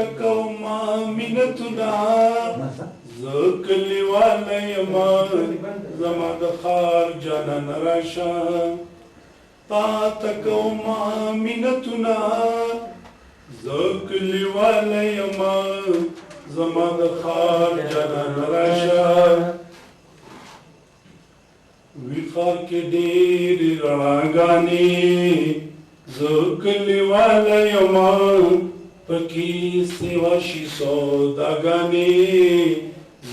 تکوما مینتنا زکلی والی ما زما د خار جانان راشا تا تکوما مینتنا زکلی والی ما زما د خار جانان راشا وی خار کې ډېرې رڼاګانې زکلی والی ما پکی سیوا شي سوداګانې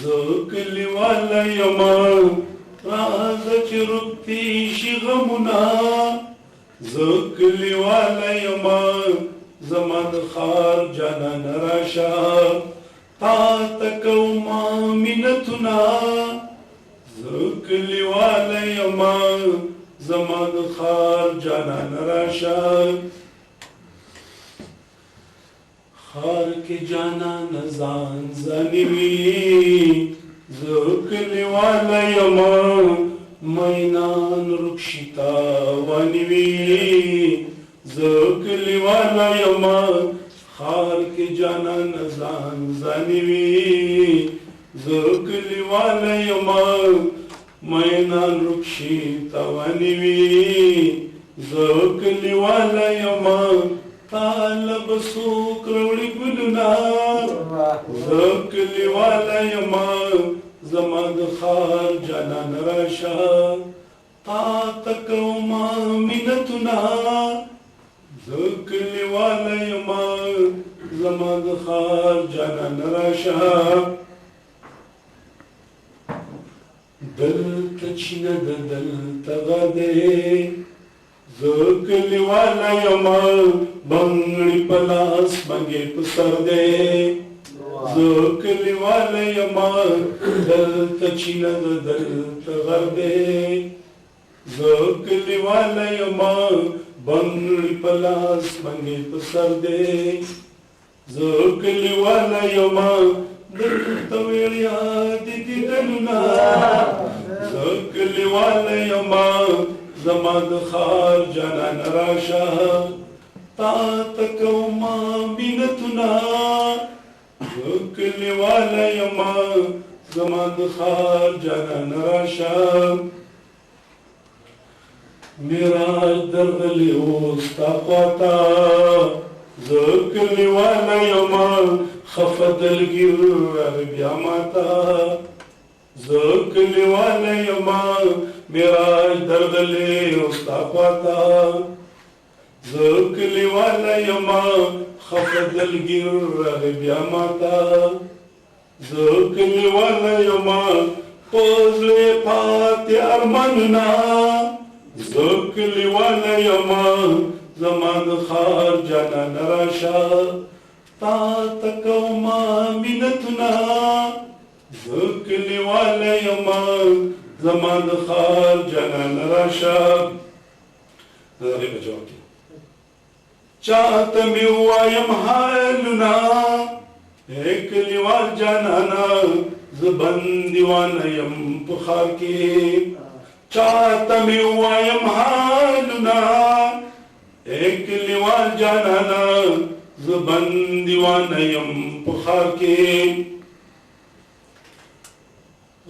زکلی والی ما راځه چې روغتي شي غمونه زکلی والی ما زما د خار جانان راشه تا تکوما مینتونه زکلی والی ما زما د خار جانان راشه خار کې جانان ځان ځاني وي زکلی والی ما مینان رکشتا وانی وی زکلی والی ما خار کې جانان ځان ځاني وي زکلی والی ما مینان رکشتا وانی وی زکلی والی ما طالب سوک روڑی گلنا زکلی والی ما زما د خار جانان راشا تا تکوما مینتنا زکلی والی ما زما د خار جانان راشا دلتا چینه د دلتا غده زکلی والی ما بنگڑی پلاس بنگی پسر دے زکلی والی ما دلتا چینه د دلتا غده زکلی والی ما بنگڑی پلاس بنگی پسر دے زکلی والی ما دلتا ویڑیا دیدی دلنا زکلی والی ما زما د خار جانان راشه تا تکوما مینتنا زکلی والی ما زما د خار جانان راشه میراج درغلی اوستا خواتا زکلی والی ما خفدلگیر بیا ماتا زکلی والی ما میراج درغلی اوستا خواتا زکلی والی ما خفدلگیر بیا ماتا زکلی والی ما پوزلی پاتی ارماننا زکلی والی ما زما د خار جانان راشه تا تکوما مینتنا زکلی والی ما زما د خار جانان راشه هغې به جواب کړي چاته مې ووایم حالونه ای کلیوال جانانا زه بندیوانه یم په ښار کې چاته مې ووایم حالونه ای کلیوال جانانا زه بندیوانه یم په ښار کې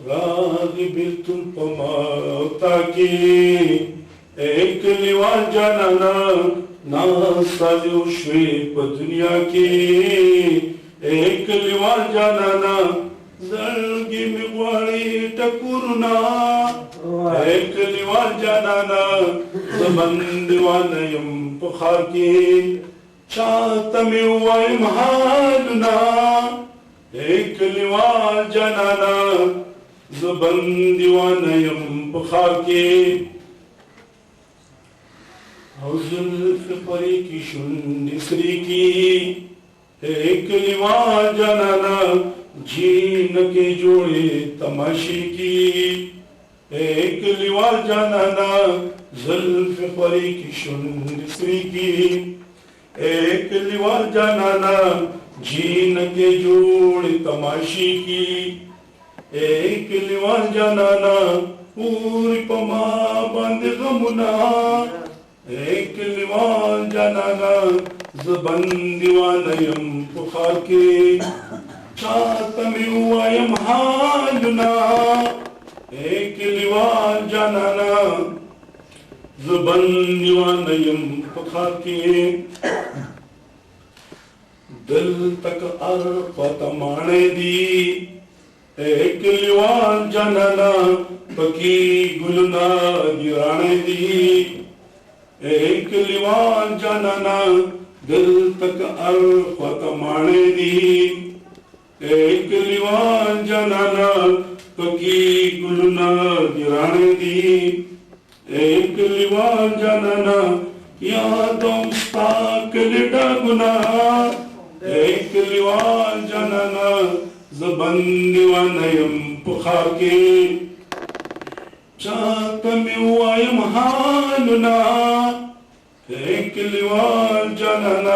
راغی بیلتون په ماتا کې ای کلیوال جانانا ناسالیو شوی په دنیا کې ای کلیوال جانانا زړګي مې غواړي ټکورنا ای کلیوال جانانا زه بندیوانه یم په ښار کې چاته مې ووایم حالونه ای کلیوال جانانا زه بندیوانه یم په ښار کې او زلف پری کی شونډې سرې کی اے کلیوال جانانا جینکې جوړې تماشې کی اے کلیوال جانانا زلف پری کی شونډې سرې کی اے کلیوال جانانا جینکې جوړې تماشې کی اے کلیوال جانانا پوری پما باندې غمونه اے کلیوال جانانا ज़बन दीवानयम पुखार के चातमिवायम हालुना एक लिवार जानना ज़बन दीवानयम पुखार के दिल तक अर्फत माने दी एक लिवार जानना पकी गुलना गिराने दी एक लिवार जानना दिल तक अर्फत माने दी एक लिवार जानना पकी गुलना गिराने दी एक लिवार जानना यादों ताक लिटा गुना एक लिवार जानना ज़बन दीवानयम पुखार के चातमिवायम हालुना एक लिवार जानना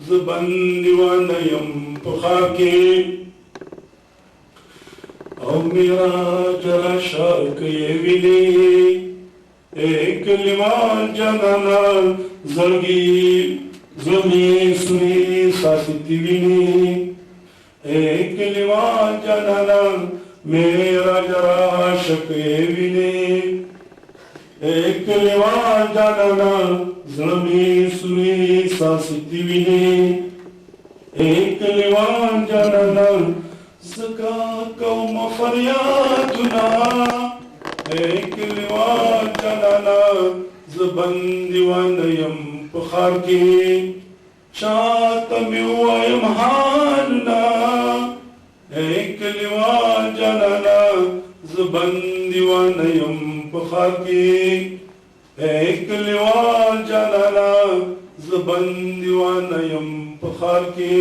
ज़बन दीवानयम पुखार के और मेरा जरा शौक ये विले एक लिवार जानना ज़गी ज़मी सुनी साथी विने एक लिवार जानना मेरा जरा शौक ये विने एक लिवार जानना ज़मी सुनी साथी विने एक लिवार जानना ज़का कौम फरियादुना एक लिवार जानना ज़बन दीवानयम पुखार के चातमिवायम हालुना एक लिवार जानना ज़बन दीवानयम पुखार के एक लिवार जानना ज़बन दीवानयम पुखार के